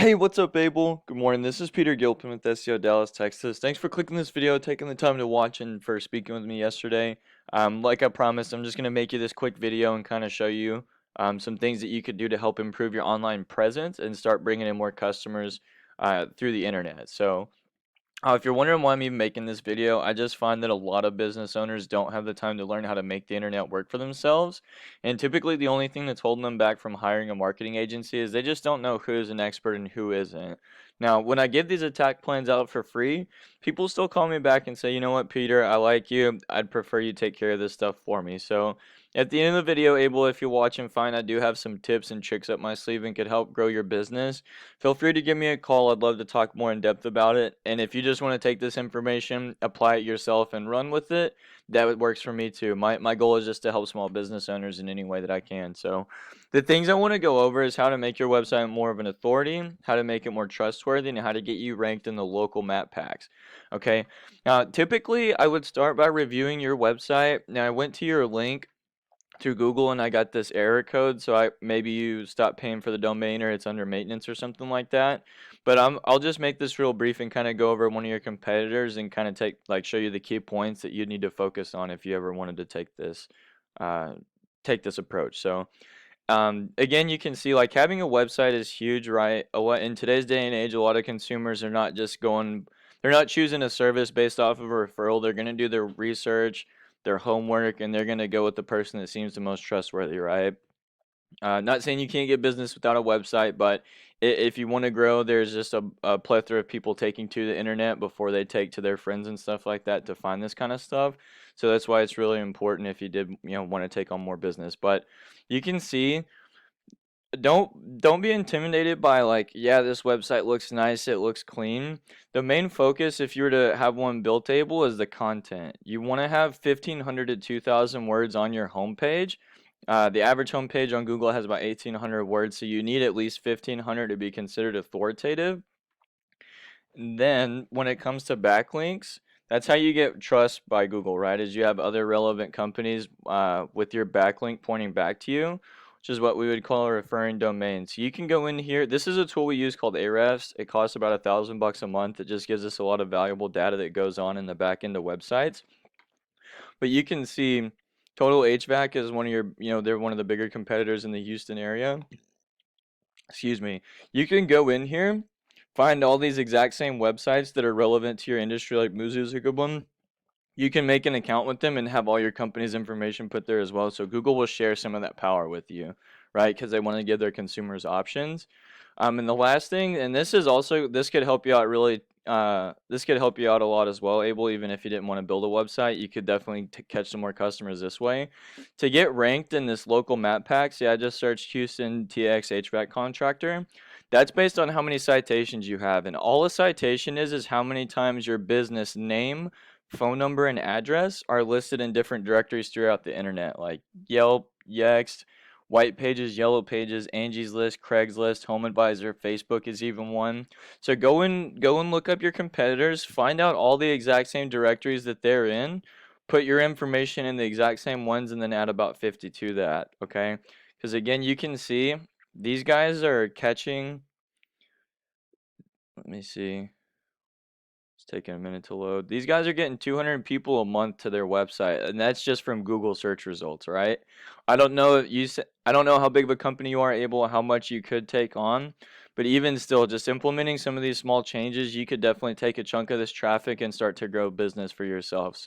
Hey, what's up, Abel? Good morning. This is Peter Gilpin with SEO Dallas, Texas. Thanks for clicking this video, taking the time to watch, and for speaking with me yesterday. Like I promised, I'm just going to make you this quick video and kind of show you some things that you could do to help improve your online presence and start bringing in more customers through the internet. If you're wondering why I'm even making this video, I just find that a lot of business owners don't have the time to learn how to make the internet work for themselves. And typically, the only thing that's holding them back from hiring a marketing agency is they just don't know who's an expert and who isn't. Now, when I give these attack plans out for free, people still call me back and say, you know what, Peter, I like you. I'd prefer you take care of this stuff for me. So, at the end of the video, Abel, if you watch and find I do have some tips and tricks up my sleeve and could help grow your business, feel free to give me a call. I'd love to talk more in depth about it. And if you just want to take this information, apply it yourself, and run with it, that works for me too. My goal is just to help small business owners in any way that I can. So, the things I want to go over is how to make your website more of an authority, how to make it more trustworthy, and how to get you ranked in the local map packs. Okay. Now, typically, I would start by reviewing your website. Now, I went to your link through Google and I got this error code, so maybe you stop paying for the domain or it's under maintenance or something like that. But I'll just make this real brief and kind of go over one of your competitors and kind of show you the key points that you need to focus on if you ever wanted to uh, take this approach. Again, you can see like having a website is huge, right? In today's day and age, a lot of consumers are not just going, they're not choosing a service based off of a referral. They're going to do their research, their homework, and they're going to go with the person that seems the most trustworthy, right? Not saying you can't get business without a website, but if you want to grow, there's just a plethora of people taking to the internet before they take to their friends and stuff like that to find this kind of stuff. So that's why it's really important if you did, want to take on more business. But you can see, don't be intimidated by like, yeah, this website looks nice, it looks clean. The main focus, if you were to have one built able, is the content. You want to have 1,500 to 2,000 words on your homepage. The average homepage on Google has about 1,800 words, so you need at least 1,500 to be considered authoritative. And then when it comes to backlinks, that's how you get trust by Google, right? Is you have other relevant companies with your backlink pointing back to you, which is what we would call a referring domain. So you can go in here. This is a tool we use called Ahrefs. It costs about $1,000 a month. It just gives us a lot of valuable data that goes on in the back end of websites. But you can see Total HVAC is one of your, they're one of the bigger competitors in the Houston area. Excuse me. You can go in here, find all these exact same websites that are relevant to your industry, like Muzu. You can make an account with them and have all your company's information put there as well. So Google will share some of that power with you, right? Because they want to give their consumers options. And the last thing, and this could help you out really. This could help you out a lot as well, Abel. Even if you didn't want to build a website, you could definitely catch some more customers this way. To get ranked in this local map pack, see, I just searched Houston TX HVAC contractor. That's based on how many citations you have, and all a citation is how many times your business name, phone number, and address are listed in different directories throughout the internet, like Yelp, Yext, White Pages, Yellow Pages, Angie's List, Craigslist, Home Advisor, Facebook is even one. So go and look up your competitors, find out all the exact same directories that they're in, put your information in the exact same ones, and then add about 50 to that, okay? Because again, you can see these guys are catching, let me see. It's taking a minute to load. These guys are getting 200 people a month to their website, and that's just from Google search results, right? I don't know how big of a company you are, Able, how much you could take on, but even still, just implementing some of these small changes, you could definitely take a chunk of this traffic and start to grow business for yourself.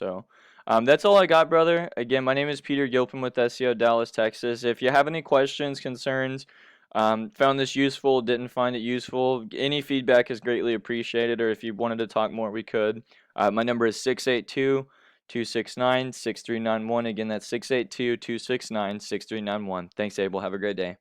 That's all I got, brother. Again, my name is Peter Gilpin with SEO Dallas, Texas. If you have any questions, concerns, found this useful, didn't find it useful, any feedback is greatly appreciated, or if you wanted to talk more, we could. My number is 682-269-6391. Again, that's 682-269-6391. Thanks, Abel. Have a great day.